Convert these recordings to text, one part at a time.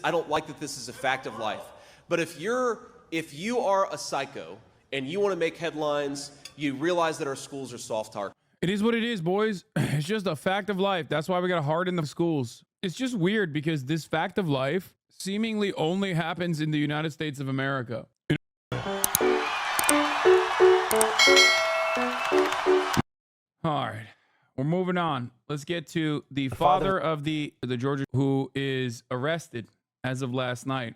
I don't like that this is a fact of life. But if you are a psycho and you want to make headlines, you realize that our schools are soft targets. It is what it is, boys. It's just a fact of life. That's why we got to harden the schools. It's just weird because this fact of life seemingly only happens in the United States of America. All right, we're moving on. Let's get to the father of the Georgia who is arrested as of last night.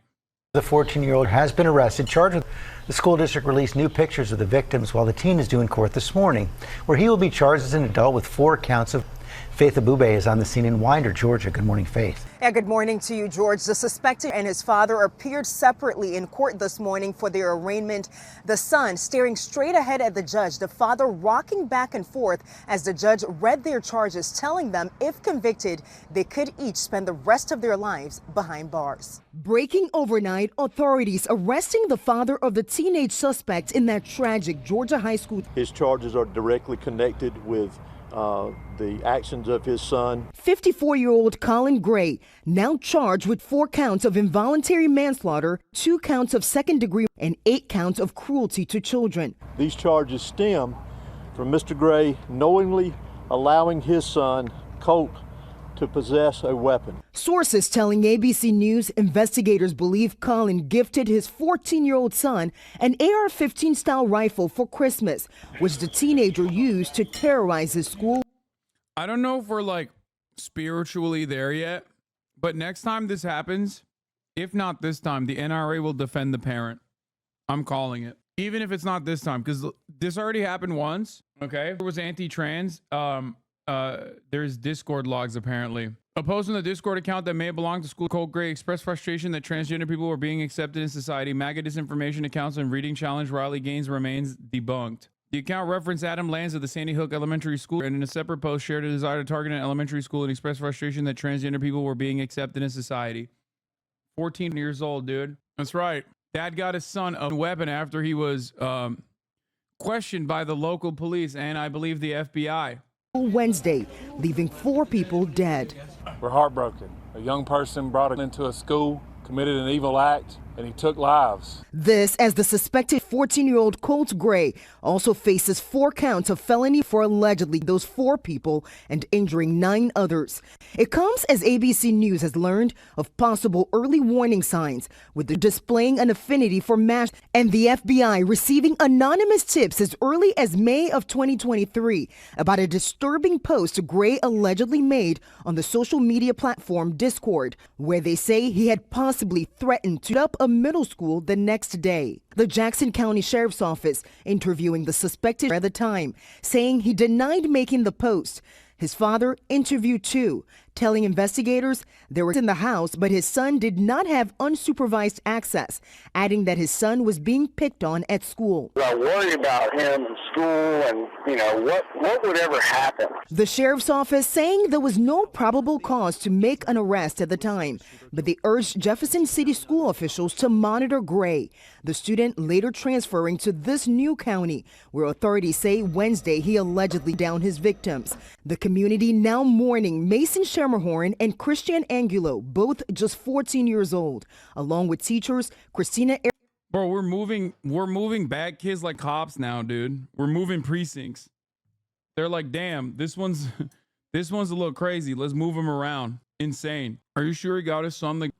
The 14-year-old has been arrested, charged with the school district released new pictures of the victims while the teen is due in court this morning, where he will be charged as an adult with 4 counts of. Faith Abube is on the scene in Winder, Georgia. Good morning, Faith. Yeah, good morning to you, George. The suspected and his father appeared separately in court this morning for their arraignment. The son staring straight ahead at the judge, the father rocking back and forth as the judge read their charges, telling them if convicted, they could each spend the rest of their lives behind bars. Breaking overnight, authorities arresting the father of the teenage suspect in that tragic Georgia high school. His charges are directly connected with the actions of his son. 54-year-old Colin Gray now charged with 4 counts of involuntary manslaughter, 2 counts of second degree, and 8 counts of cruelty to children. These charges stem from Mr. Gray knowingly allowing his son, Colt, to possess a weapon. Sources telling ABC News investigators believe Colin gifted his 14-year-old son an AR-15 style rifle for Christmas, which the teenager used to terrorize his school. I don't know if we're like spiritually there yet, but next time this happens, if not this time, the NRA will defend the parent. I'm calling it. Even if it's not this time, because this already happened once, okay? There was anti-trans. There's Discord logs apparently. A post on the Discord account that may have belonged to school. Colt Gray expressed frustration that transgender people were being accepted in society. MAGA disinformation accounts and reading challenge Riley Gaines remains debunked. The account referenced Adam Lanza of the Sandy Hook Elementary School and in a separate post shared a desire to target an elementary school and expressed frustration that transgender people were being accepted in society. 14 years old, dude. That's right. Dad got his son a weapon after he was questioned by the local police and I believe the FBI. Wednesday, leaving 4 people dead. We're heartbroken. A young person brought it into a school, committed an evil act, and he took lives. This as the suspected 14-year-old Colt Gray also faces 4 counts of felony for allegedly those 4 people and injuring 9 others. It comes as ABC News has learned of possible early warning signs with the displaying an affinity for mass and the FBI receiving anonymous tips as early as May of 2023 about a disturbing post Gray allegedly made on the social media platform Discord, where they say he had possibly threatened to up a middle school the next day. The Jackson County Sheriff's Office interviewing the suspected at the time, saying he denied making the post. His father interviewed too, telling investigators they were in the house, but his son did not have unsupervised access, adding that his son was being picked on at school. I worry about him in school and, what would ever happen. The sheriff's office saying there was no probable cause to make an arrest at the time, but they urged Jefferson City school officials to monitor Gray, the student later transferring to this new county, where authorities say Wednesday he allegedly downed his victims. The community now mourning Mason Schermerhorn and Christian Angulo, both just 14 years old, along with teachers Christina. Bro, we're moving bad kids like cops now, dude. We're moving precincts. They're like, damn, this one's a little crazy. Let's move him around. Insane. Are you sure he got his son? Like,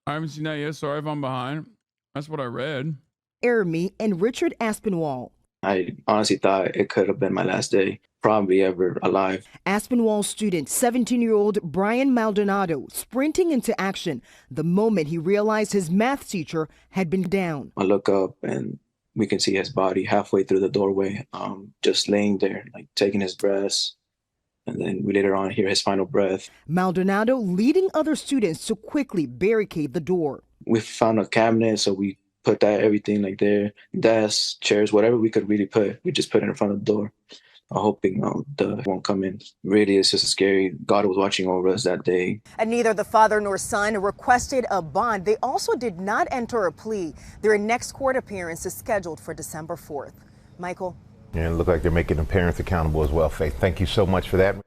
I haven't seen that yet. Sorry if I'm behind. That's what I read. Ermi and Richard Aspinwall. I honestly thought it could have been my last day, probably ever alive. Aspinwall student, 17-year-old Brian Maldonado, sprinting into action the moment he realized his math teacher had been down. I look up and we can see his body halfway through the doorway, just laying there, like taking his breaths. And then we later on hear his final breath. Maldonado leading other students to quickly barricade the door. We found a cabinet, so we put that everything like there, desks, chairs, whatever we could really put. We just put it in front of the door, hoping the won't come in. Really, it's just scary. God was watching over us that day. And neither the father nor son requested a bond. They also did not enter a plea. Their next court appearance is scheduled for December 4th. Michael? And it looked like they're making the parents accountable as well, Faith. Thank you so much for that.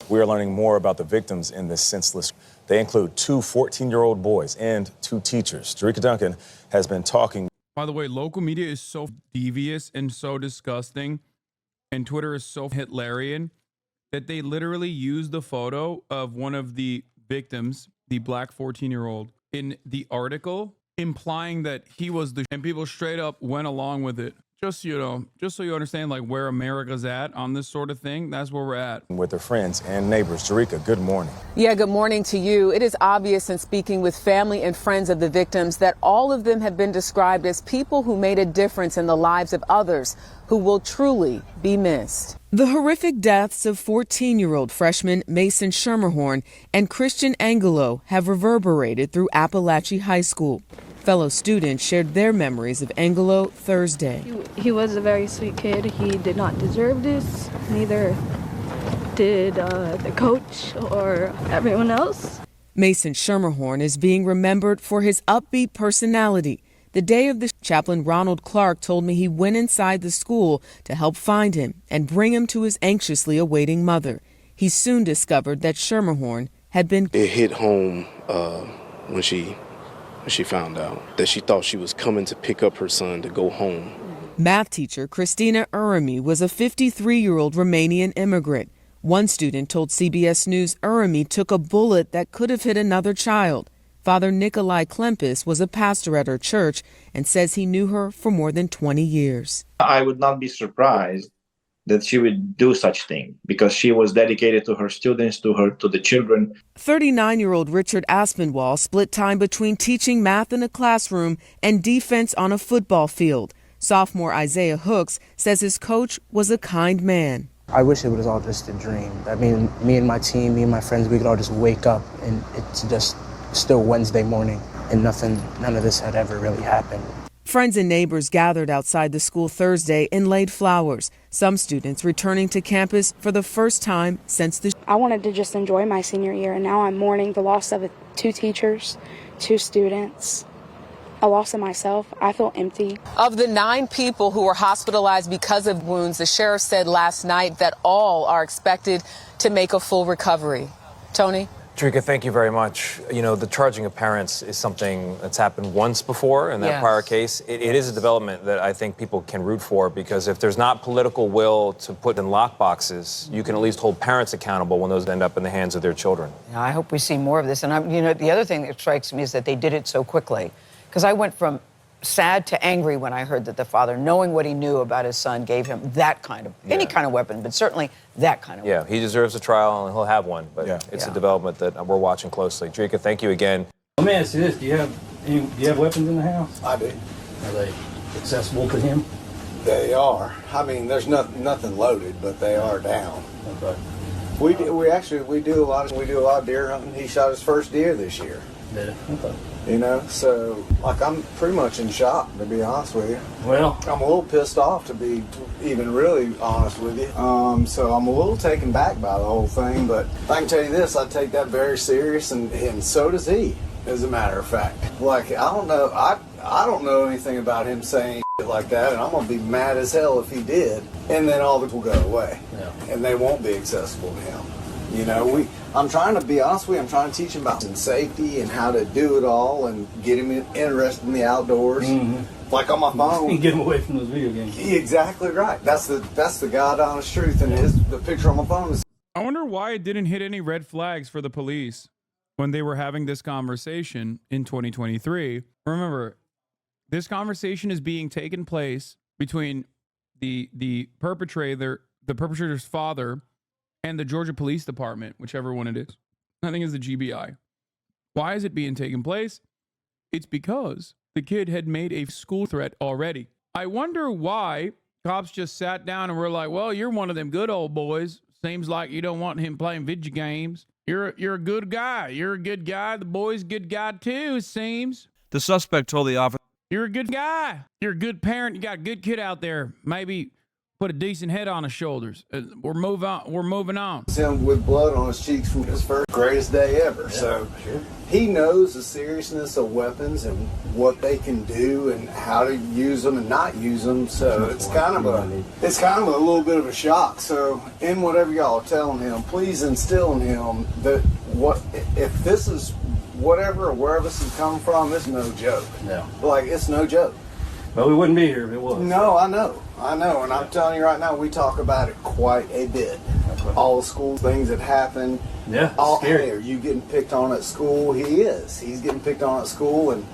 We are learning more about the victims in this senseless. They include 2 14-year-old boys and 2 teachers. Jerika Duncan has been talking. By the way, local media is so devious and so disgusting, and Twitter is so Hitlerian that they literally used the photo of one of the victims, the black 14-year-old, in the article, implying that he was the, and people straight up went along with it. Just, you know, just so you understand, like, where America's at on this sort of thing, that's where we're at. With their friends and neighbors. Jerika, good morning. Yeah, good morning to you. It is obvious in speaking with family and friends of the victims that all of them have been described as people who made a difference in the lives of others who will truly be missed. The horrific deaths of 14-year-old freshman Mason Schermerhorn and Christian Angelo have reverberated through Appalachia High School. Fellow students shared their memories of Angelo Thursday. He was a very sweet kid. He did not deserve this. Neither did the coach or everyone else. Mason Schermerhorn is being remembered for his upbeat personality. The day of the chaplain Ronald Clark told me he went inside the school to help find him and bring him to his anxiously awaiting mother. He soon discovered that Schermerhorn had been. It hit home when she found out that she thought she was coming to pick up her son to go home. Math teacher Christina Urami was a 53-year-old Romanian immigrant. One student told CBS News Urami took a bullet that could have hit another child. Father Nikolai Klempis was a pastor at her church and says he knew her for more than 20 years. I would not be surprised that she would do such thing because she was dedicated to her students, to the children. 39-year-old Richard Aspinwall split time between teaching math in a classroom and defense on a football field. Sophomore Isaiah Hooks says his coach was a kind man. I wish it was all just a dream. I mean, me and my team, me and my friends, we could all just wake up and it's just still Wednesday morning and none of this had ever really happened. Friends and neighbors gathered outside the school Thursday and laid flowers. Some students returning to campus for the first time since the. I wanted to just enjoy my senior year, and now I'm mourning the loss of 2 teachers, 2 students, a loss of myself. I feel empty. Of the 9 people who were hospitalized because of wounds, the sheriff said last night that all are expected to make a full recovery. Tony? Jerika, thank you very much. You know, the charging of parents is something that's happened once before in that prior case. It is a development that I think people can root for because if there's not political will to put in lockboxes, you can at least hold parents accountable when those end up in the hands of their children. Yeah, I hope we see more of this. And, you know, the other thing that strikes me is that they did it so quickly because I went from sad to angry when I heard that the father, knowing what he knew about his son, gave him that kind of, any kind of weapon, but certainly that kind of weapon. He deserves a trial and he'll have one, but it's a development that we're watching closely. Jerika, thank you again. Let me ask you this, do you have weapons in the house? I do. Are they accessible to him? They are. I mean, there's nothing loaded, but they are down. Okay. We do a lot of deer hunting. He shot his first deer this year. Yeah. Okay. You know, so like I'm pretty much in shock, to be honest with you. Well, I'm a little pissed off, to be even really honest with you. So I'm a little taken back by the whole thing, but I can tell you this: I take that very serious, and so does he. As a matter of fact, like I don't know anything about him saying shit like that, and I'm gonna be mad as hell if he did, and then all the will go away, and they won't be accessible to him. You know, I'm trying to be honest with you, I'm trying to teach him about safety and how to do it all and get him interested in the outdoors. Mm-hmm. Like on my phone. You get him away from those video games. Exactly right. That's the God honest truth, and the picture on my phone is. I wonder why it didn't hit any red flags for the police when they were having this conversation in 2023. Remember, this conversation is being taken place between the perpetrator's father, and the Georgia Police Department, whichever one it is. I think it's the GBI. Why is it being taken place? It's because the kid had made a school threat already. I wonder why cops just sat down and were like, well, you're one of them good old boys. Seems like you don't want him playing video games. You're a good guy. You're a good guy. The boy's a good guy too, it seems. The suspect told the officer, you're a good guy. You're a good parent. You got a good kid out there. Maybe put a decent head on his shoulders. We're moving on. Him with blood on his cheeks from his first greatest day ever. So he knows the seriousness of weapons and what they can do and how to use them and not use them. So it's kind of a little bit of a shock. So in whatever y'all are telling him, please instill in him that if this is whatever or wherever this is coming from, it's no joke. No. Like, it's no joke. Well, we wouldn't be here if it was. No, I know. And I'm telling you right now, we talk about it quite a bit. All the school things that happen. Yeah, scary. Hey, are you getting picked on at school? He is. He's getting picked on at school, and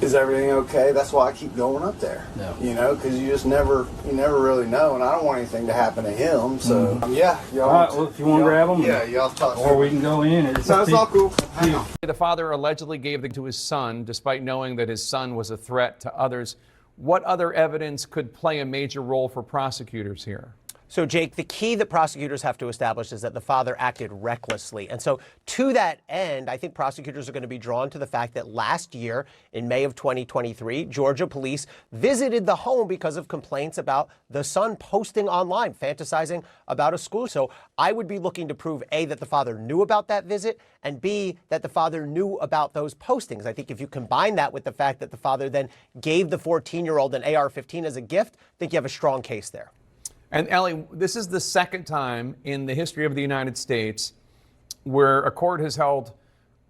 is everything okay? That's why I keep going up there. No. You know, because you never really know, and I don't want anything to happen to him. So yeah, y'all. All right, well, if you want to grab them, yeah, y'all talk. Or we can go in. It's all cool. Hang on. The father allegedly gave them to his son, despite knowing that his son was a threat to others. What other evidence could play a major role for prosecutors here? So, Jake, the key that prosecutors have to establish is that the father acted recklessly. And so to that end, I think prosecutors are going to be drawn to the fact that last year, in May of 2023, Georgia police visited the home because of complaints about the son posting online, fantasizing about a school. So I would be looking to prove, A, that the father knew about that visit, and B, that the father knew about those postings. I think if you combine that with the fact that the father then gave the 14-year-old an AR-15 as a gift, I think you have a strong case there. And Ellie, this is the second time in the history of the United States where a court has held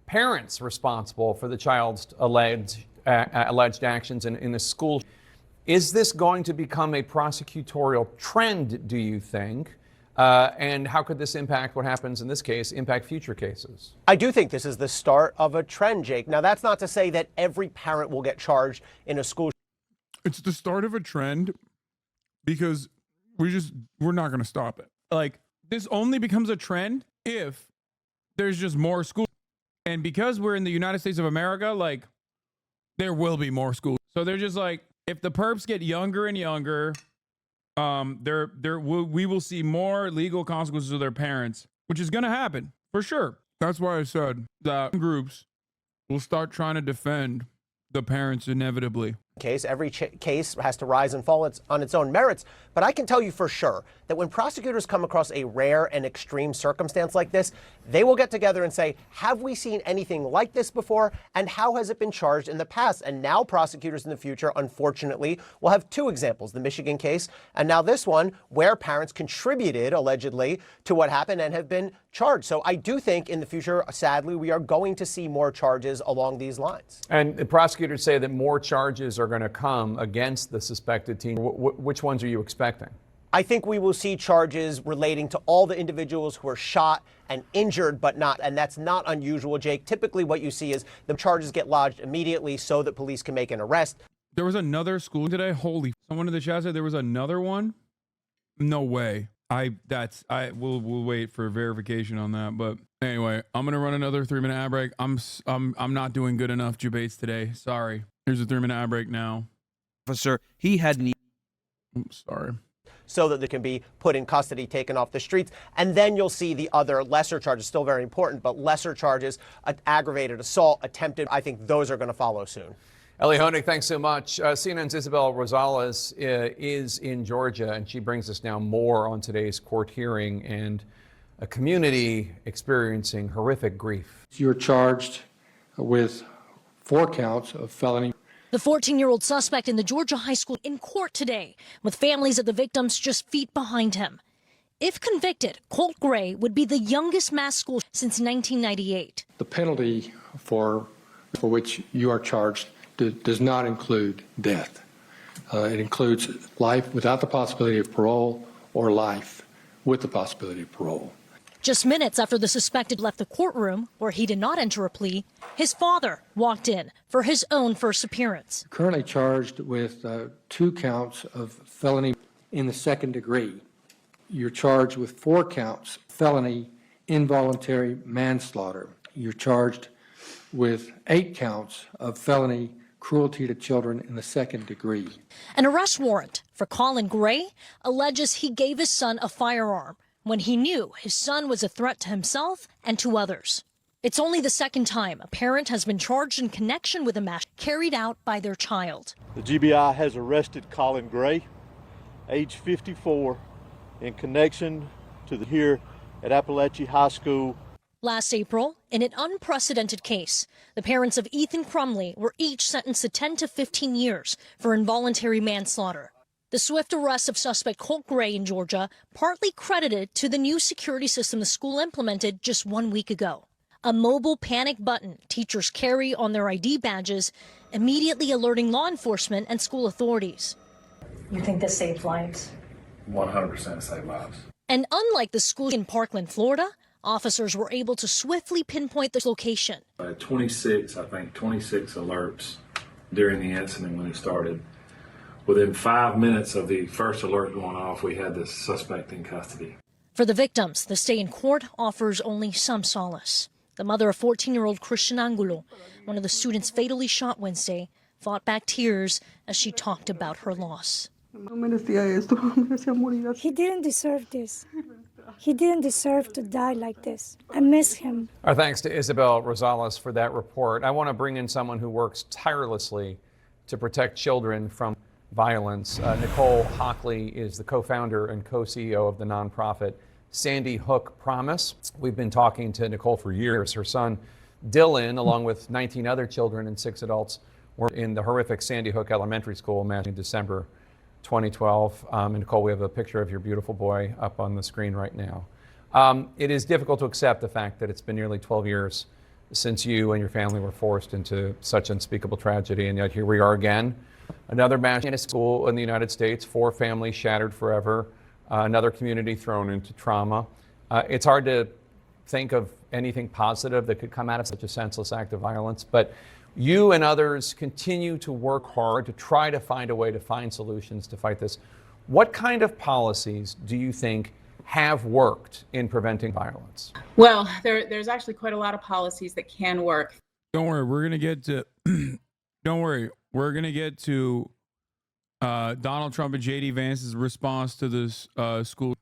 parents responsible for the child's alleged actions in a school. Is this going to become a prosecutorial trend, do you think? And how could this impact what happens in this case, impact future cases? I do think this is the start of a trend, Jake. Now, that's not to say that every parent will get charged in a school. It's the start of a trend because we're not going to stop it. Like, this only becomes a trend if there's just more schools. And because we're in the United States of America, like, there will be more schools. So they're just like, if the perps get younger and younger, we will see more legal consequences of their parents, which is going to happen for sure. That's why I said that groups will start trying to defend the parents inevitably. Every case has to rise and fall on its own merits. But I can tell you for sure that when prosecutors come across a rare and extreme circumstance like this, they will get together and say, have we seen anything like this before? And how has it been charged in the past? And now prosecutors in the future, unfortunately, will have two examples, the Michigan case and now this one, where parents contributed, allegedly, to what happened and have been charged. So I do think in the future, sadly, we are going to see more charges along these lines. And the prosecutors say that more charges are going to come against the suspected teen. Which ones are you expecting? I think we will see charges relating to all the individuals who were shot and injured, but not, and that's not unusual, Jake. Typically what you see is the charges get lodged immediately so that police can make an arrest. There was another school today. Someone in the chat said there was another one. No way. We'll wait for verification on that. But anyway, I'm going to run another 3-minute ad break. I'm not doing good enough debates today. Sorry. Here's a 3-minute ad break now. Officer, he had sorry. So that they can be put in custody, taken off the streets. And then you'll see the other lesser charges, still very important, but lesser charges, aggravated assault, attempted. I think those are going to follow soon. Ellie Honig, thanks so much. CNN's Isabel Rosales is in Georgia, and she brings us now more on today's court hearing and a community experiencing horrific grief. You're charged with 4 counts of felony. The 14-year-old suspect in the Georgia high school in court today, with families of the victims just feet behind him. If convicted, Colt Gray would be the youngest mass school since 1998. The penalty for which you are charged does not include death. It includes life without the possibility of parole or life with the possibility of parole. Just minutes after the suspected left the courtroom, where he did not enter a plea, his father walked in for his own first appearance. Currently charged with 2 counts of felony in the 2nd degree. You're charged with 4 counts felony involuntary manslaughter. You're charged with 8 counts of felony cruelty to children in the 2nd degree. An arrest warrant for Colin Gray alleges he gave his son a firearm when he knew his son was a threat to himself and to others. It's only the 2nd time a parent has been charged in connection with a mass carried out by their child. The GBI has arrested Colin Gray age 54, in connection to the here at Appalachia High School. Last April, in an unprecedented case, the parents of Ethan Crumley were each sentenced to 10 to 15 years for involuntary manslaughter. The swift arrest of suspect Colt Gray in Georgia partly credited to the new security system the school implemented just 1 week ago. A mobile panic button teachers carry on their ID badges, immediately alerting law enforcement and school authorities. You think this saved lives? 100% saved lives. And unlike the school in Parkland, Florida, officers were able to swiftly pinpoint the location. 26 alerts during the incident when it started. Within 5 minutes of the first alert going off, we had the suspect in custody. For the victims, the stay in court offers only some solace. The mother of 14-year-old Christian Angulo, one of the students fatally shot Wednesday, fought back tears as she talked about her loss. He didn't deserve this. He didn't deserve to die like this. I miss him. Our thanks to Isabel Rosales for that report. I want to bring in someone who works tirelessly to protect children from violence. Nicole Hockley is the co-founder and co-CEO of the nonprofit Sandy Hook Promise. We've been talking to Nicole for years. Her son, Dylan, along with 19 other children and 6 adults, were in the horrific Sandy Hook Elementary School in December 2012. And Nicole, we have a picture of your beautiful boy up on the screen right now. It is difficult to accept the fact that it's been nearly 12 years since you and your family were forced into such unspeakable tragedy, and yet here we are again. Another mass in a school in the United States, 4 families shattered forever, another community thrown into trauma. It's hard to think of anything positive that could come out of such a senseless act of violence, but you and others continue to work hard to try to find a way to find solutions to fight this. What kind of policies do you think have worked in preventing violence? Well, there's actually quite a lot of policies that can work. Don't worry, we're gonna get to. Don't worry, we're gonna get to Donald Trump and J.D. Vance's response to this school.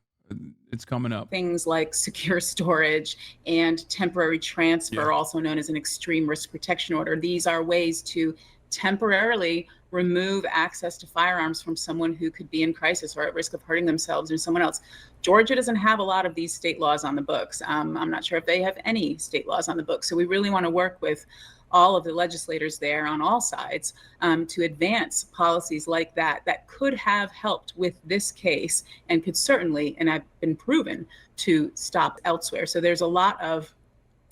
It's coming up. Things like secure storage and temporary transfer, also known as an extreme risk protection order. These are ways to temporarily remove access to firearms from someone who could be in crisis or at risk of hurting themselves or someone else. Georgia doesn't have a lot of these state laws on the books. I'm not sure if they have any state laws on the books. So we really want to work with all of the legislators there on all sides to advance policies like that could have helped with this case and could certainly, and have been proven, to stop elsewhere. So there's a lot of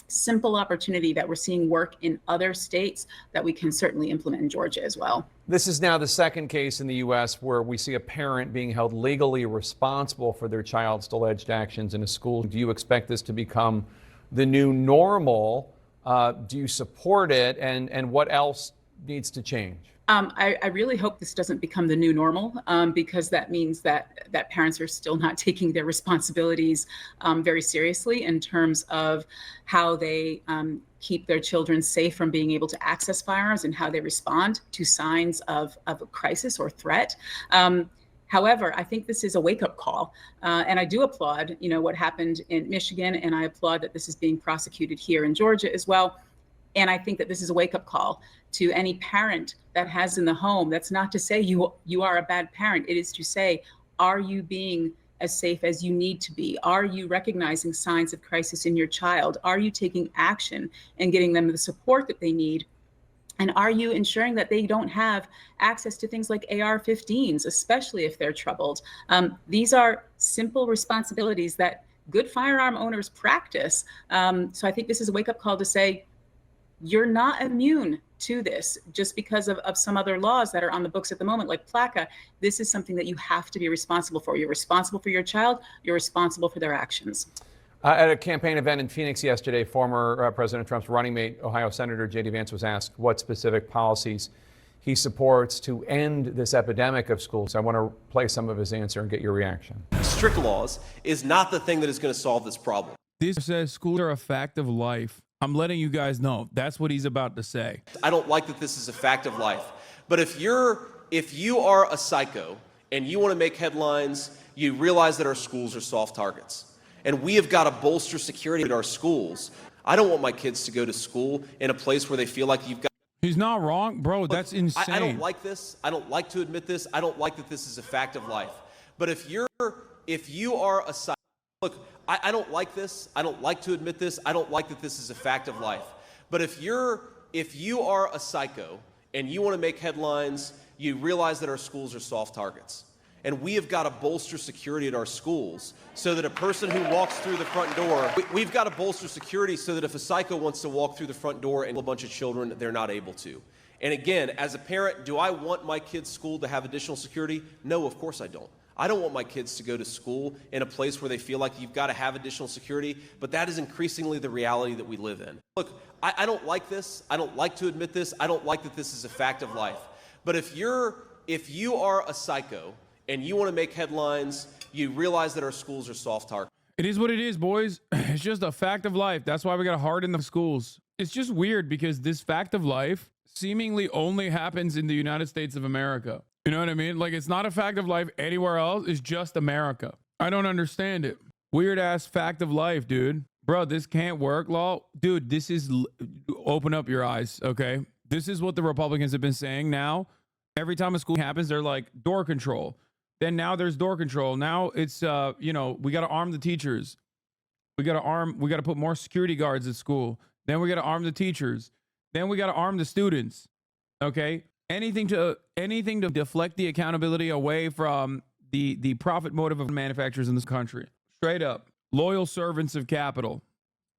simple opportunity that we're seeing work in other states that we can certainly implement in Georgia as well. This is now the second case in the U.S. where we see a parent being held legally responsible for their child's alleged actions in a school. Do you expect this to become the new normal? Do you support it? And what else needs to change? I really hope this doesn't become the new normal, because that means that parents are still not taking their responsibilities very seriously in terms of how they keep their children safe from being able to access firearms and how they respond to signs of a crisis or threat. However, I think this is a wake-up call, and I do applaud, what happened in Michigan, and I applaud that this is being prosecuted here in Georgia as well. And I think that this is a wake-up call to any parent that has in the home. That's not to say you are a bad parent. It is to say, are you being as safe as you need to be? Are you recognizing signs of crisis in your child? Are you taking action and getting them the support that they need? And are you ensuring that they don't have access to things like AR-15s, especially if they're troubled? These are simple responsibilities that good firearm owners practice. So I think this is a wake-up call to say, you're not immune to this just because of some other laws that are on the books at the moment, like PLACA. This is something that you have to be responsible for. You're responsible for your child. You're responsible for their actions. At a campaign event in Phoenix yesterday, former President Trump's running mate, Ohio Senator J.D. Vance, was asked what specific policies he supports to end this epidemic of schools. I want to play some of his answer and get your reaction. Strict laws is not the thing that is going to solve this problem. This says schools are a fact of life. I'm letting you guys know that's what he's about to say. I don't like that this is a fact of life. But if you are a psycho and you want to make headlines, you realize that our schools are soft targets. And we have got to bolster security at our schools. I don't want my kids to go to school in a place where they feel like you've got... He's not wrong, bro. That's insane. I don't like this. I don't like to admit this. I don't like that this is a fact of life. But if you are a psycho, look, I don't like this. I don't like to admit this. I don't like that this is a fact of life. But if you are a psycho and you want to make headlines, you realize that our schools are soft targets. And we have got to bolster security at our schools so that a person who walks through the front door, we've got to bolster security so that if a psycho wants to walk through the front door and kill a bunch of children, they're not able to. And again, as a parent, do I want my kid's school to have additional security? No, of course I don't. I don't want my kids to go to school in a place where they feel like you've got to have additional security, but that is increasingly the reality that we live in. Look, I don't like this. I don't like to admit this. I don't like that this is a fact of life. But if you are a psycho and you want to make headlines, you realize that our schools are soft targets. It is what it is, boys. It's just a fact of life. That's why we got to harden the schools. It's just weird because this fact of life seemingly only happens in the United States of America. You know what I mean? Like, it's not a fact of life anywhere else. It's just America. I don't understand it. Weird ass fact of life, dude. Bro, this can't work, law. Dude, this is, open up your eyes, okay? This is what the Republicans have been saying now. Every time a school happens, they're like, door control. Then now there's door control. Now it's, you know, we got to arm the teachers. We got to put more security guards at school. Then we got to arm the teachers. Then we got to arm the students. Okay? Anything to deflect the accountability away from the profit motive of manufacturers in this country. Straight up. Loyal servants of capital.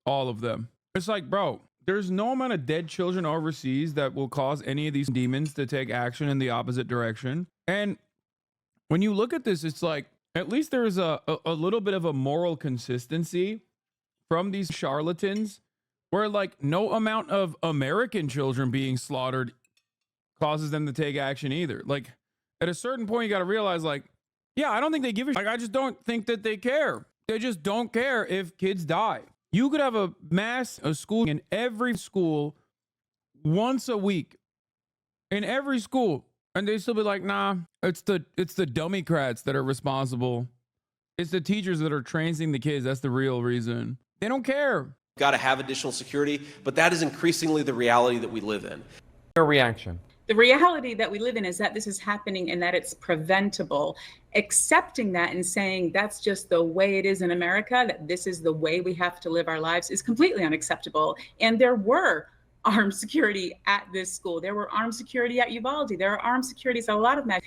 All of them. It's like, bro, there's no amount of dead children overseas that will cause any of these demons to take action in the opposite direction. And when you look at this, it's like, at least there is a little bit of a moral consistency from these charlatans where, like, no amount of American children being slaughtered causes them to take action either. Like, at a certain point, you got to realize, like, yeah, I don't think they give a shit. Like, I just don't think that they care. They just don't care if kids die. You could have a school in every school once a week. In every school. And they still be like, nah, it's the dummycrats that are responsible. It's the teachers that are training the kids. That's the real reason. They don't care. Got to have additional security, but that is increasingly the reality that we live in. Your reaction? The reality that we live in is that this is happening and that it's preventable. Accepting that and saying that's just the way it is in America, that this is the way we have to live our lives, is completely unacceptable. And there were armed security at this school. There were armed security at Uvalde. There are armed securities at a lot of them.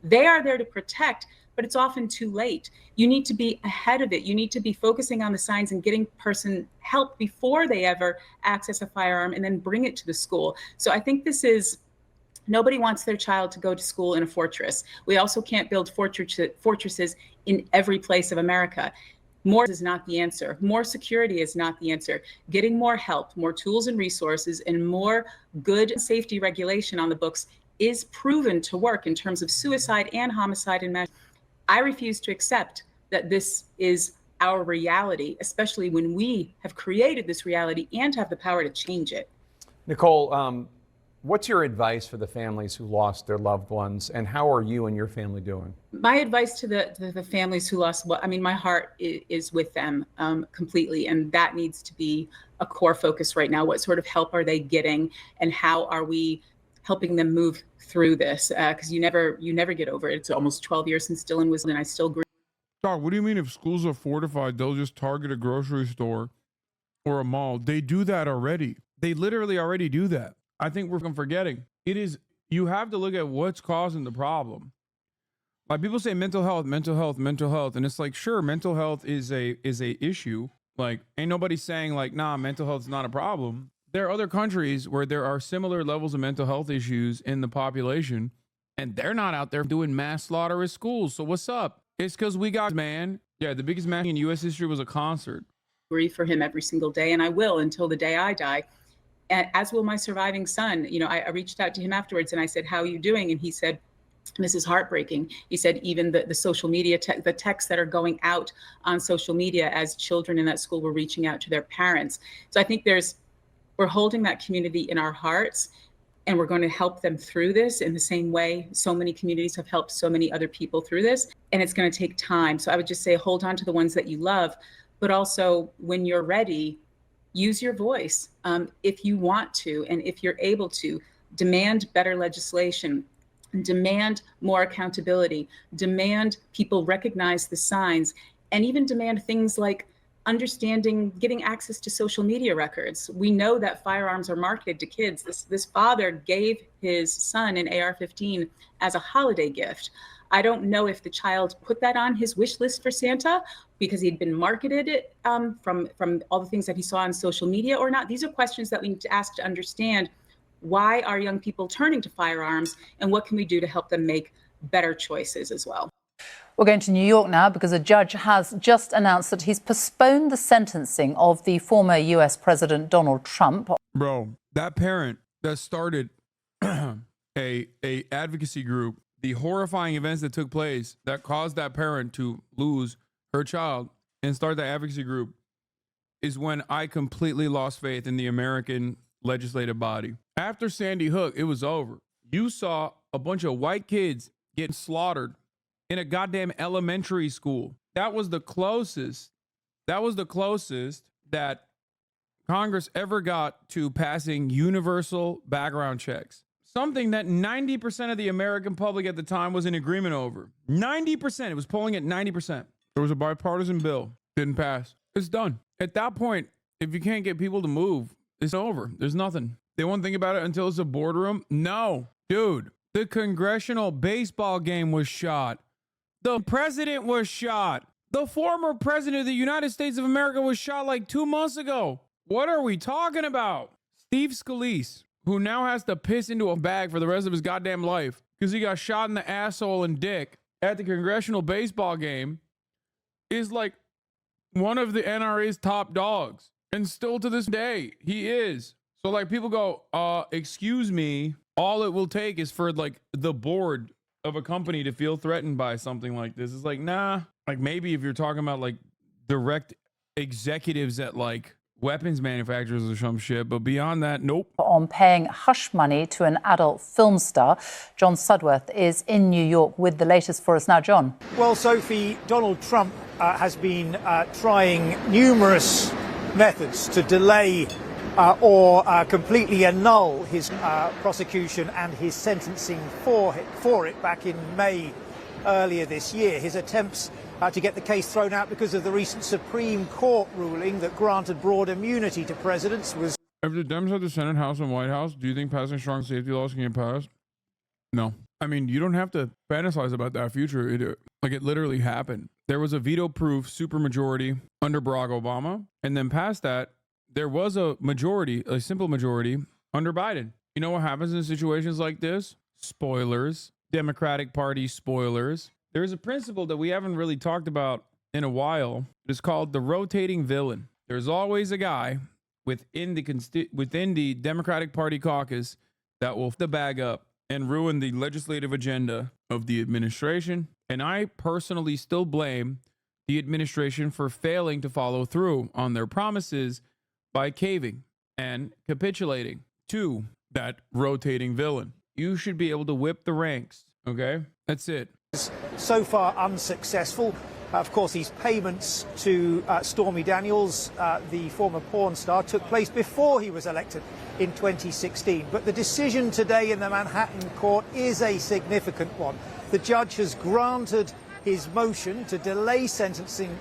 They are there to protect, but it's often too late. You need to be ahead of it. You need to be focusing on the signs and getting person help before they ever access a firearm and then bring it to the school. So I think this is, nobody wants their child to go to school in a fortress. We also can't build fortresses in every place of America. More is not the answer. More security is not the answer. Getting more help, more tools and resources, and more good safety regulation on the books is proven to work in terms of suicide and homicide and mass. I refuse to accept that this is our reality, especially when we have created this reality and have the power to change it. Nicole, what's your advice for the families who lost their loved ones, and how are you and your family doing? My advice to the families who lost, my heart is with them completely, and that needs to be a core focus right now. What sort of help are they getting, and how are we helping them move through this? Because you never get over it. It's almost 12 years since Dylan was, and I still grieve. Doc, what do you mean if schools are fortified, they'll just target a grocery store or a mall? They do that already. They literally already do that. I think we're forgetting. You have to look at what's causing the problem. Like, people say mental health, and it's like, sure, mental health is a issue. Like, ain't nobody saying like, nah, mental health is not a problem. There are other countries where there are similar levels of mental health issues in the population, and they're not out there doing mass slaughter at schools. So what's up? It's because we got, man. Yeah, the biggest mass in U.S. history was a concert. Grieve for him every single day, and I will until the day I die. And as will my surviving son. You know, I reached out to him afterwards and I said, how are you doing? And he said, this is heartbreaking. He said, even the social media, the texts that are going out on social media as children in that school were reaching out to their parents. So I think we're holding that community in our hearts, and we're going to help them through this in the same way so many communities have helped so many other people through this. And it's going to take time. So I would just say, hold on to the ones that you love, but also when you're ready, use your voice. If you want to, and if you're able to, demand better legislation, demand more accountability, demand people recognize the signs, and even demand things like understanding, getting access to social media records. We know that firearms are marketed to kids. This father gave his son an AR-15 as a holiday gift. I don't know if the child put that on his wish list for Santa because he'd been marketed it from all the things that he saw on social media or not. These are questions that we need to ask to understand why are young people turning to firearms and what can we do to help them make better choices as well. We're going to New York now because a judge has just announced that he's postponed the sentencing of the former US President Donald Trump. Bro, that parent that started a advocacy group, the horrifying events that took place that caused that parent to lose her child and start that advocacy group is when I completely lost faith in the American legislative body. After Sandy Hook, it was over. You saw a bunch of white kids getting slaughtered in a goddamn elementary school. That was the closest that Congress ever got to passing universal background checks. Something that 90% of the American public at the time was in agreement over. 90%. It was polling at 90%. There was a bipartisan bill. Didn't pass. It's done. At that point, if you can't get people to move, it's over. There's nothing. They won't think about it until it's a boardroom. No. Dude, the congressional baseball game was shot. The president was shot. The former president of the United States of America was shot like 2 months ago. What are we talking about? Steve Scalise, who now has to piss into a bag for the rest of his goddamn life because he got shot in the asshole and dick at the congressional baseball game, is like one of the NRA's top dogs. And still to this day, he is. So like people go, excuse me, all it will take is for like the board of a company to feel threatened by something like this. It's like, nah, like maybe if you're talking about like direct executives at like weapons manufacturers or some shit, but beyond that, nope. On paying hush money to an adult film star. John Sudworth is in New York with the latest for us now. John. Well, Sophie, Donald Trump has been trying numerous methods to delay or completely annul his prosecution and his sentencing for it back in May earlier this year. His attempts to get the case thrown out because of the recent Supreme Court ruling that granted broad immunity to presidents was... If the Dems had the Senate, House, and White House, do you think passing strong safety laws can get passed? No. I mean, you don't have to fantasize about that future. It literally happened. There was a veto-proof supermajority under Barack Obama, and then past that, there was a majority, a simple majority, under Biden. You know what happens in situations like this? Spoilers. Democratic Party spoilers. There's a principle that we haven't really talked about in a while. It's called the rotating villain. There's always a guy within the Democratic Party caucus that will f the bag up and ruin the legislative agenda of the administration. And I personally still blame the administration for failing to follow through on their promises by caving and capitulating to that rotating villain. You should be able to whip the ranks, okay? That's it. So far unsuccessful. Of course, these payments to Stormy Daniels, the former porn star, took place before he was elected in 2016. But the decision today in the Manhattan court is a significant one. The judge has granted his motion to delay sentencing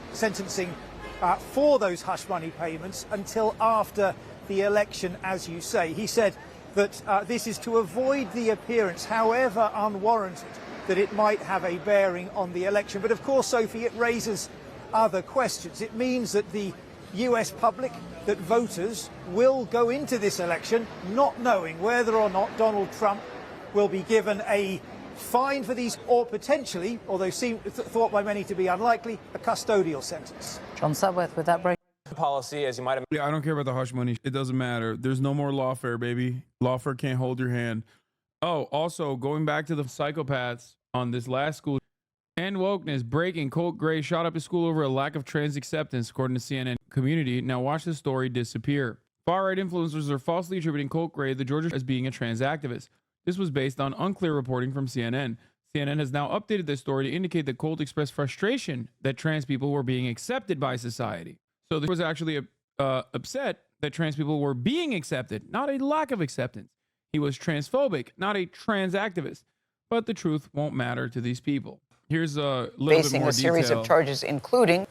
for those hush money payments until after the election, as you say. He said that this is to avoid the appearance, however unwarranted, that it might have a bearing on the election. But of course, Sophie, it raises other questions. It means that the US public, that voters will go into this election not knowing whether or not Donald Trump will be given a fine for these, or potentially, although thought by many to be unlikely, a custodial sentence. John Sudworth with that break. Policy, as you might have... Yeah, I don't care about the hush money. It doesn't matter. There's no more lawfare, baby. Lawfare can't hold your hand. Oh, also, going back to the psychopaths on this last school. And wokeness, breaking. Colt Gray shot up his school over a lack of trans acceptance, according to CNN Community. Now watch the story disappear. Far-right influencers are falsely attributing Colt Gray, the Georgia, as being a trans activist. This was based on unclear reporting from CNN. CNN has now updated this story to indicate that Colt expressed frustration that trans people were being accepted by society. So there was actually upset that trans people were being accepted, not a lack of acceptance. He was transphobic, not a trans activist. but the truth won't matter to these people. Here's a little bit Facing more a series detail. of charges, including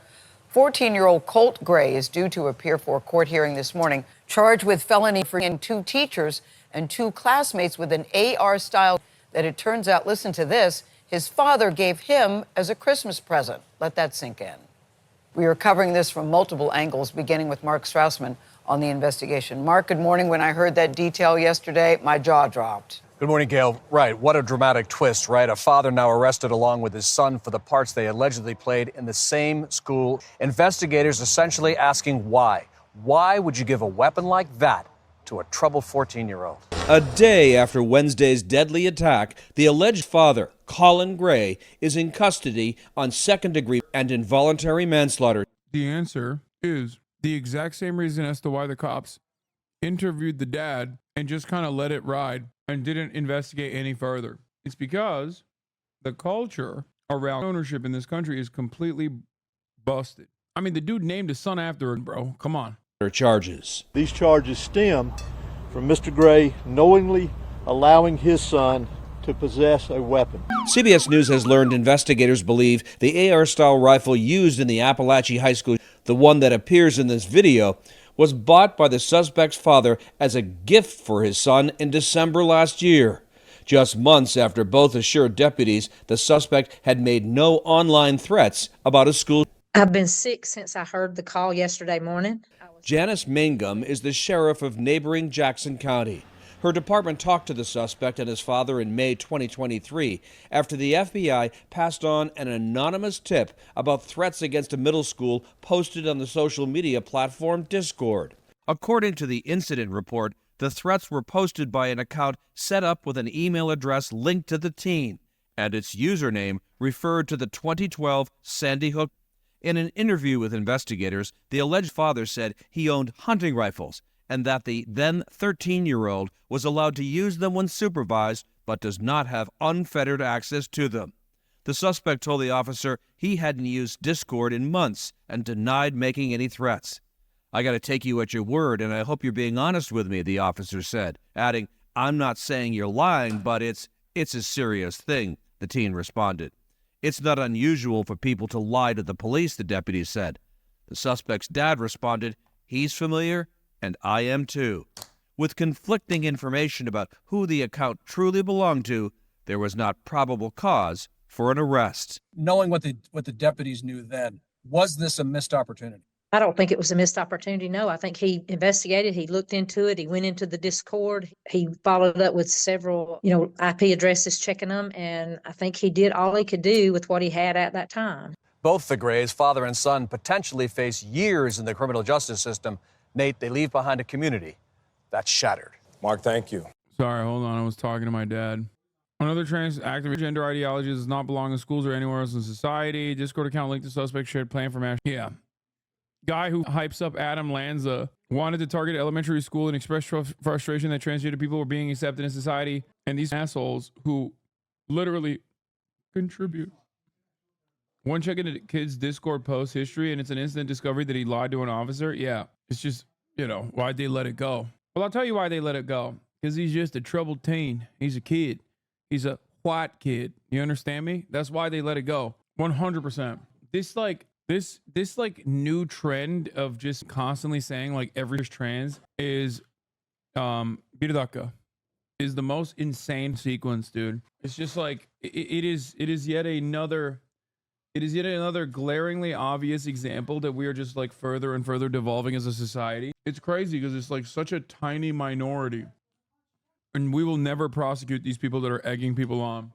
14-year-old Colt Gray is due to appear for a court hearing this morning, charged with felony for 2 teachers and 2 classmates with an AR-style that it turns out, listen to this, his father gave him as a Christmas present. Let that sink in. We are covering this from multiple angles, beginning with Mark Strausman on the investigation. Mark, good morning. When I heard that detail yesterday, my jaw dropped. Good morning, Gail. Right, what a dramatic twist, right? A father now arrested along with his son for the parts they allegedly played in the same school. Investigators essentially asking why. Why would you give a weapon like that to a troubled 14-year-old? A day after Wednesday's deadly attack, the alleged father, Colin Gray, is in custody on second-degree and involuntary manslaughter. The answer is the exact same reason as to why the cops interviewed the dad and just kind of let it ride and didn't investigate any further. It's because the culture around ownership in this country is completely busted. I mean, the dude named his son after him, bro. Come on. Charges. These charges stem from Mr. Gray knowingly allowing his son to possess a weapon. CBS News has learned investigators believe the AR-style rifle used in the Appalachian High School, the one that appears in this video, was bought by the suspect's father as a gift for his son in December last year. Just months after both assured deputies the suspect had made no online threats about a school. I've been sick since I heard the call yesterday morning. Janice Mangum is the sheriff of neighboring Jackson County. Her department talked to the suspect and his father in May 2023 after the FBI passed on an anonymous tip about threats against a middle school posted on the social media platform Discord. According to the incident report, the threats were posted by an account set up with an email address linked to the teen, and its username referred to the 2012 Sandy Hook. In an interview with investigators, the alleged father said he owned hunting rifles and that the then 13-year-old was allowed to use them when supervised, but does not have unfettered access to them. The suspect told the officer he hadn't used Discord in months and denied making any threats. "I got to take you at your word, and I hope you're being honest with me," the officer said, adding, "I'm not saying you're lying, but it's a serious thing," the teen responded. "It's not unusual for people to lie to the police," the deputy said. The suspect's dad responded, "He's familiar, and I am too." With conflicting information about who the account truly belonged to, there was not probable cause for an arrest. Knowing what the deputies knew then, was this a missed opportunity? I don't think it was a missed opportunity. No, I think he investigated. He looked into it. He went into the Discord. He followed up with several, IP addresses, checking them. And I think he did all he could do with what he had at that time. Both the Grays, father and son, potentially face years in the criminal justice system. Nate, they leave behind a community that's shattered. Mark, thank you. Sorry, hold on. I was talking to my dad. Another trans activist gender ideology does not belong in schools or anywhere else in society. Discord account linked to suspect shared plan for mass. Yeah. Guy who hypes up Adam Lanza wanted to target elementary school and express frustration that transgender people were being accepted in society. And these assholes who literally contribute. One check into kid's Discord post history and it's an instant discovery that he lied to an officer. Yeah. It's just, why'd they let it go? Well, I'll tell you why they let it go. Because he's just a troubled teen. He's a kid. He's a white kid. You understand me? That's why they let it go. 100%. This new trend of just constantly saying like every trans is birdaka is the most insane sequence, dude. It's just like it is yet another glaringly obvious example that we are just like further and further devolving as a society. It's crazy because it's like such a tiny minority. And we will never prosecute these people that are egging people on,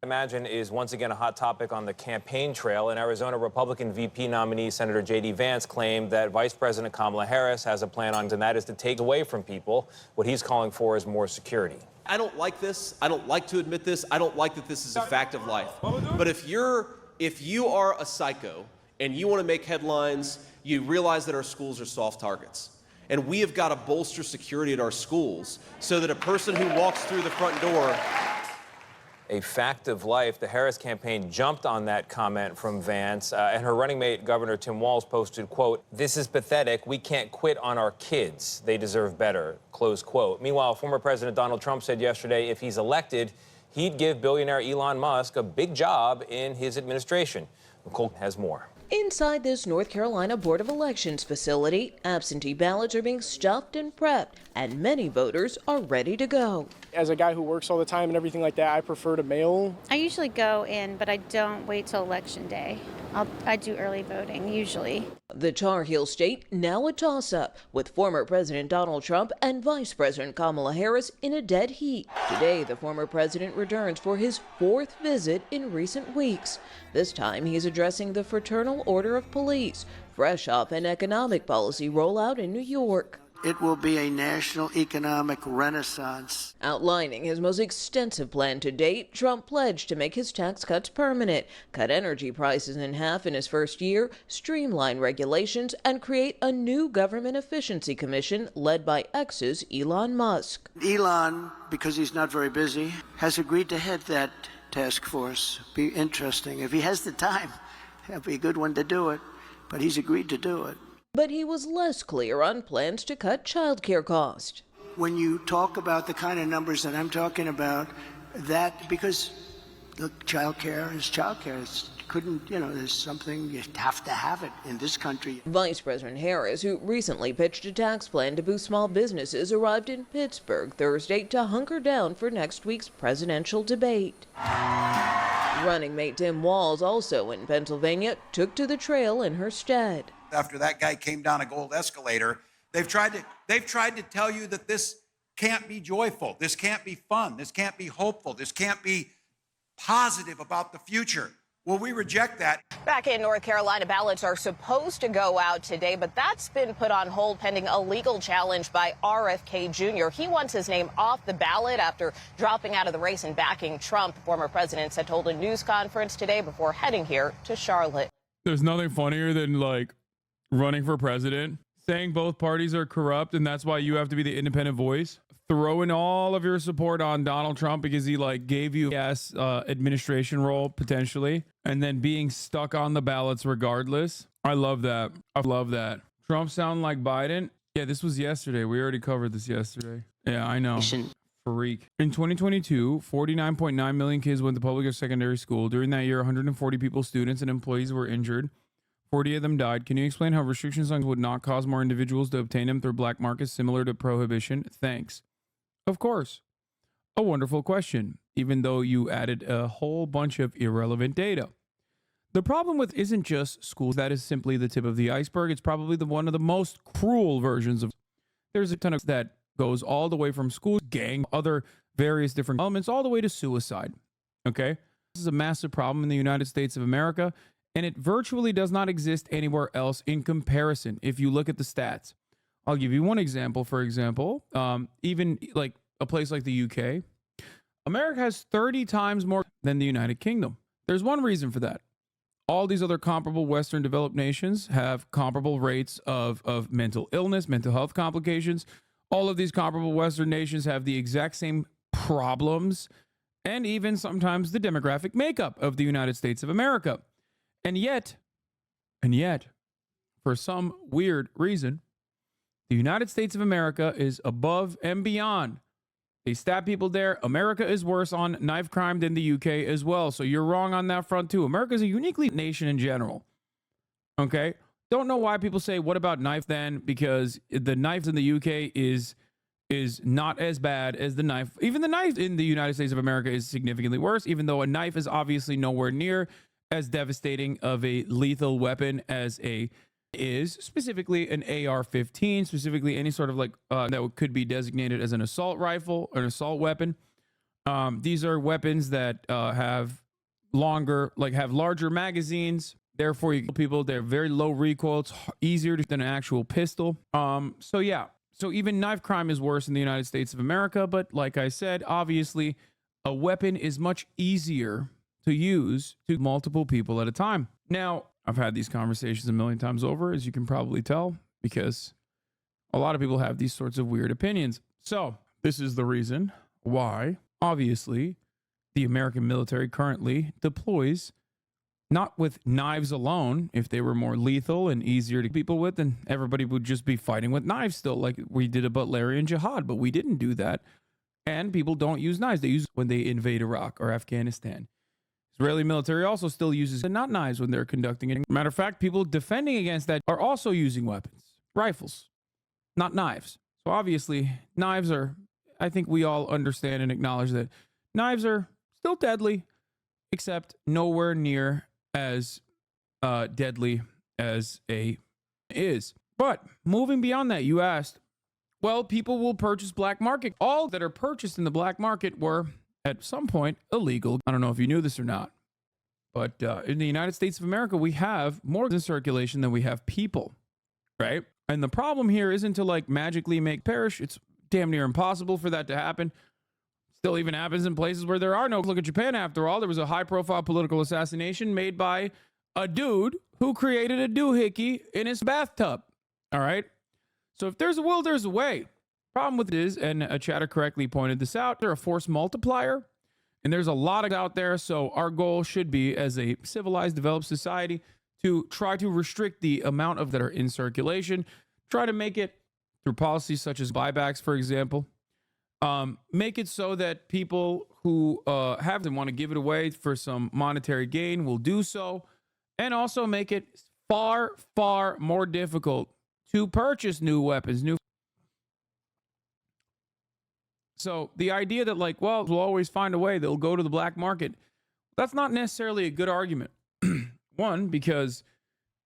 Imagine is once again a hot topic on the campaign trail. In Arizona, Republican VP nominee Senator J.D. Vance claimed that Vice President Kamala Harris has a plan on, and that is to take away from people. What he's calling for is more security. I don't like this. I don't like to admit this. I don't like that this is a fact of life. But if you are a psycho and you want to make headlines, you realize that our schools are soft targets. And we have got to bolster security at our schools so that a person who walks through the front door. A fact of life. The Harris campaign jumped on that comment from Vance, and her running mate, Governor Tim Walz, posted, quote, "This is pathetic. We can't quit on our kids. They deserve better," close quote. Meanwhile, former President Donald Trump said yesterday if he's elected, he'd give billionaire Elon Musk a big job in his administration. Nicole has more. Inside this North Carolina Board of Elections facility, absentee ballots are being stuffed and prepped, and many voters are ready to go. As a guy who works all the time and everything like that, I prefer to mail. I usually go in, but I don't wait till election day. I do early voting, usually. The Tar Heel state now a toss-up, with former President Donald Trump and Vice President Kamala Harris in a dead heat. Today, the former president returns for his 4th visit in recent weeks. This time, he's addressing the Fraternal Order of Police, fresh off an economic policy rollout in New York. It will be a national economic renaissance. Outlining his most extensive plan to date, Trump pledged to make his tax cuts permanent, cut energy prices in half in his first year, streamline regulations, and create a new government efficiency commission led by X's Elon Musk. Elon, because he's not very busy, has agreed to head that task force. Be interesting. If he has the time, that'd be a good one to do it. But he's agreed to do it. But he was less clear on plans to cut childcare costs. When you talk about the kind of numbers that I'm talking about, that, because look, childcare is childcare. It's couldn't, there's something, you have to have it in this country. Vice President Harris, who recently pitched a tax plan to boost small businesses, arrived in Pittsburgh Thursday to hunker down for next week's presidential debate. Running mate Tim Walz, also in Pennsylvania, took to the trail in her stead. After that guy came down a gold escalator, they've tried to tell you that this can't be joyful, this can't be fun, this can't be hopeful, this can't be positive about the future. Well, we reject that. Back in North Carolina, ballots are supposed to go out today, but that's been put on hold pending a legal challenge by RFK Jr. He wants his name off the ballot after dropping out of the race and backing Trump. Former president said told a news conference today before heading here to Charlotte. There's nothing funnier than running for president, saying both parties are corrupt and that's why you have to be the independent voice, throwing all of your support on Donald Trump because he gave you administration role potentially, and then being stuck on the ballots regardless. I love that. I love that. Trump sound like Biden? Yeah, this was yesterday. We already covered this yesterday. Yeah, I know. Freak. In 2022, 49.9 million kids went to public or secondary school. During that year, 140 people, students and employees were injured. 40 of them died. Can you explain how restrictions on would not cause more individuals to obtain them through black markets similar to prohibition? Thanks. Of course. A wonderful question, even though you added a whole bunch of irrelevant data. The problem with isn't just schools. That is simply the tip of the iceberg. It's probably one of the most cruel versions of. There's a ton of that goes all the way from school, gang, other various different elements, all the way to suicide. Okay? This is a massive problem in the United States of America, and it virtually does not exist anywhere else in comparison if you look at the stats. I'll give you one example. For example, even a place like the UK, America has 30 times more than the United Kingdom. There's one reason for that. All these other comparable Western developed nations have comparable rates of mental illness, mental health complications. All of these comparable Western nations have the exact same problems and even sometimes the demographic makeup of the United States of America. And yet, for some weird reason, the United States of America is above and beyond. They stab people there. America is worse on knife crime than the UK as well. So you're wrong on that front too. America is a uniquely nation in general. Okay? Don't know why people say, what about knife then? Because the knife in the UK is not as bad as the knife. Even the knife in the United States of America is significantly worse, even though a knife is obviously nowhere near as devastating of a lethal weapon as is specifically an AR-15, specifically any sort of that could be designated as an assault rifle or an assault weapon. These are weapons that have larger magazines. Therefore, you kill people. They're very low recoil. It's easier than an actual pistol. So even knife crime is worse in the United States of America. But like I said, obviously, a weapon is much easier to use to multiple people at a time. Now, I've had these conversations a million times over, as you can probably tell, because a lot of people have these sorts of weird opinions. So this is the reason why, obviously, the American military currently deploys not with knives alone. If they were more lethal and easier to people with, then everybody would just be fighting with knives still, like we did about Butlerian Jihad, but we didn't do that. And people don't use knives. They use when they invade Iraq or Afghanistan. Israeli military also still uses not knives when they're conducting it. Matter of fact, people defending against that are also using weapons, rifles, not knives. So obviously, knives are, I think we all understand and acknowledge that knives are still deadly, except nowhere near as deadly as a is. But moving beyond that, you asked, well, people will purchase black market. All that are purchased in the black market were at some point illegal. I don't know if you knew this or not, but in the United States of America, we have more in circulation than we have people, right? And the problem here isn't to like magically make perish. It's damn near impossible for that to happen. Still even happens in places where there are no. Look at Japan, after all. There was a high-profile political assassination made by a dude who created a doohickey in his bathtub, all right? So if there's a will, there's a way. Problem with it is, and a chatter correctly pointed this out, they're a force multiplier, and there's a lot of out there. So our goal should be, as a civilized, developed society, to try to restrict the amount of that are in circulation, try to make it through policies such as buybacks, for example, make it so that people who have them want to give it away for some monetary gain will do so, and also make it far, far more difficult to purchase new weapons, So the idea that like, well, we'll always find a way, they'll go to the black market, that's not necessarily a good argument. One, because,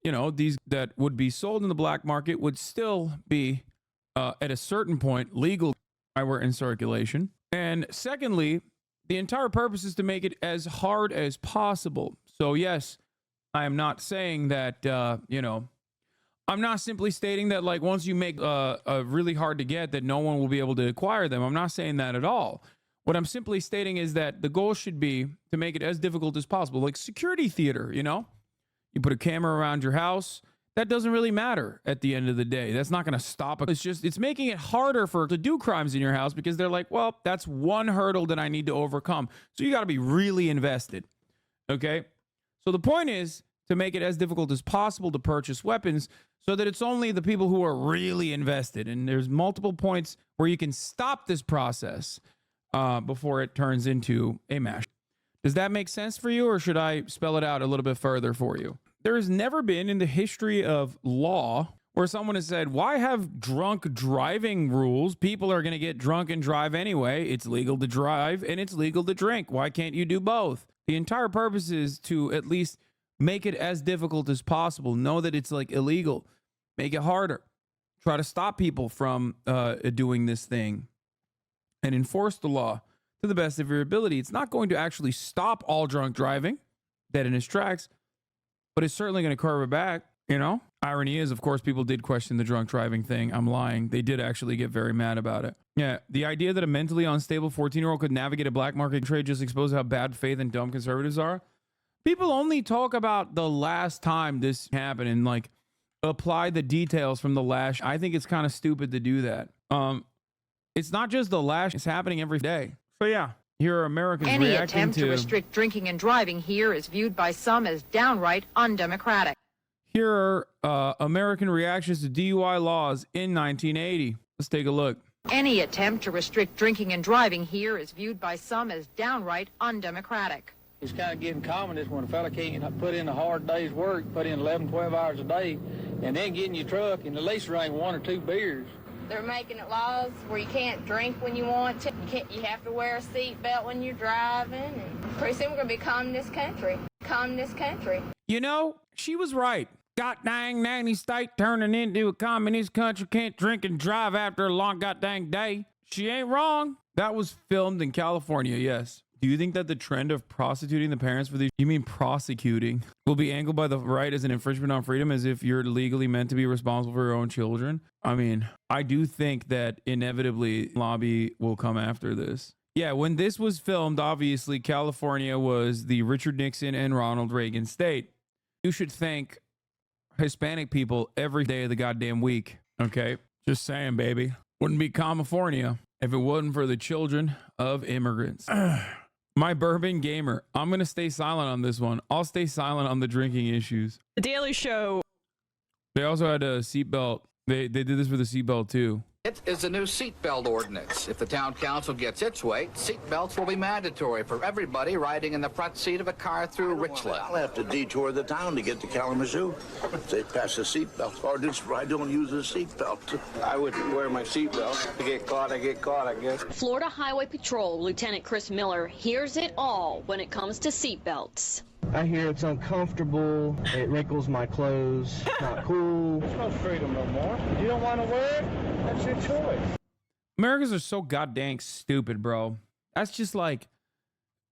you know, these that would be sold in the black market would still be at a certain point legal if I were in circulation. And secondly, the entire purpose is to make it as hard as possible. So yes, I am not saying that, you know, I'm not simply stating that like once you make really hard to get that no one will be able to acquire them. I'm not saying that at all. What I'm simply stating is that the goal should be to make it as difficult as possible. Like security theater, you know, you put a camera around your house. That doesn't really matter at the end of the day. That's not going to stop it. It's just, it's making it harder to do crimes in your house because they're like, well, that's one hurdle that I need to overcome. So you got to be really invested. Okay. So the point is to make it as difficult as possible to purchase weapons so that it's only the people who are really invested. And there's multiple points where you can stop this process before it turns into a mash. Does that make sense for you, or should I spell it out a little bit further for you? There has never been in the history of law where someone has said, why have drunk driving rules? People are going to get drunk and drive anyway. It's legal to drive and it's legal to drink. Why can't you do both? The entire purpose is to at least make it as difficult as possible. Know that it's like illegal. Make it harder. Try to stop people from doing this thing and enforce the law to the best of your ability. It's not going to actually stop all drunk driving dead in its tracks, but it's certainly going to curb it back, you know? Irony is, of course, people did question the drunk driving thing. I'm lying. They did actually get very mad about it. Yeah, the idea that a mentally unstable 14-year-old could navigate a black market trade just exposes how bad faith and dumb conservatives are. People only talk about the last time this happened and like apply the details from the last. I think it's kind of stupid to do that. It's not just the last, it's happening every day. So yeah, here are Americans Any reacting attempt to restrict drinking and driving here is viewed by some as downright undemocratic. Here are American reactions to DUI laws in 1980. Let's take a look. Any attempt to restrict drinking and driving here is viewed by some as downright undemocratic. It's kind of getting common is when a fella can't put in a hard day's work, put in 11, 12 hours a day, and then get in your truck and at least drink 1 or 2 beers. They're making it laws where you can't drink when you want to. You have to wear a seatbelt when you're driving. And pretty soon we're going to be communist country. Communist country. You know, she was right. God dang nanny state turning into a communist country. Can't drink and drive after a long god dang day. She ain't wrong. That was filmed in California, yes. Do you think that the trend of prostituting the parents for these, you mean prosecuting, will be angled by the right as an infringement on freedom as if you're legally meant to be responsible for your own children? I mean, I do think that inevitably lobby will come after this. Yeah, when this was filmed, obviously California was the Richard Nixon and Ronald Reagan state. You should thank Hispanic people every day of the goddamn week, okay? Just saying, baby. Wouldn't be California if it wasn't for the children of immigrants. My bourbon gamer. I'm going to stay silent on this one. I'll stay silent on the drinking issues. The Daily Show. They also had a seatbelt. They did this with a seatbelt too. It is a new seatbelt ordinance. If the town council gets its way, seatbelts will be mandatory for everybody riding in the front seat of a car through Richland. I'll have to detour the town to get to Kalamazoo. If they pass a seatbelt ordinance, I don't use a seatbelt. I wouldn't wear my seatbelt. To get caught, I get caught, I guess. Florida Highway Patrol Lieutenant Chris Miller hears it all when it comes to seatbelts. I hear it's uncomfortable, it wrinkles my clothes, not cool. There's no freedom no more. You don't want to wear it? That's your choice. Americans are so goddamn stupid, bro. That's just like,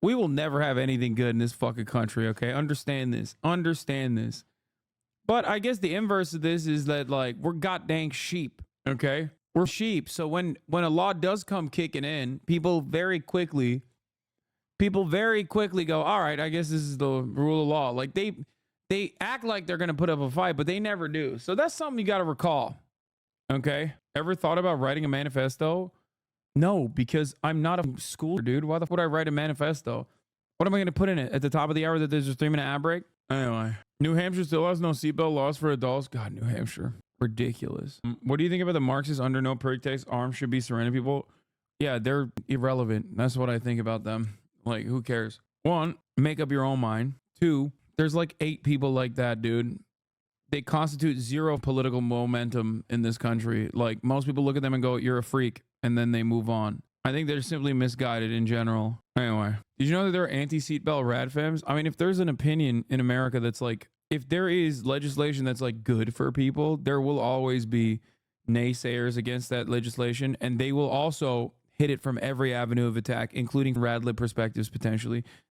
we will never have anything good in this fucking country, okay? Understand this. Understand this. But I guess the inverse of this is that, like, we're goddamn sheep, okay? We're sheep. So when a law does come kicking in, people very quickly go, all right, I guess this is the rule of law. Like, they act like they're going to put up a fight, but they never do. So that's something you got to recall, okay? Ever thought about writing a manifesto? No, because I'm not a schooler, dude. Why the fuck would I write a manifesto? What am I going to put in it? At the top of the hour that there's a 3-minute ad break? Anyway, New Hampshire still has no seatbelt laws for adults. God, New Hampshire. Ridiculous. What do you think about the Marxists under no pretext arms should be surrendering people? Yeah, they're irrelevant. That's what I think about them. Like, who cares? 1, make up your own mind. 2, there's like 8 people like that, dude. They constitute zero political momentum in this country. Like, most people look at them and go, you're a freak, and then they move on. I think they're simply misguided in general. Anyway, did you know that there are anti-seatbelt radfems? I mean, if there's an opinion in America that's like, if there is legislation that's like good for people, there will always be naysayers against that legislation, and they will also hit it from every avenue of attack, including rad lib perspectives potentially.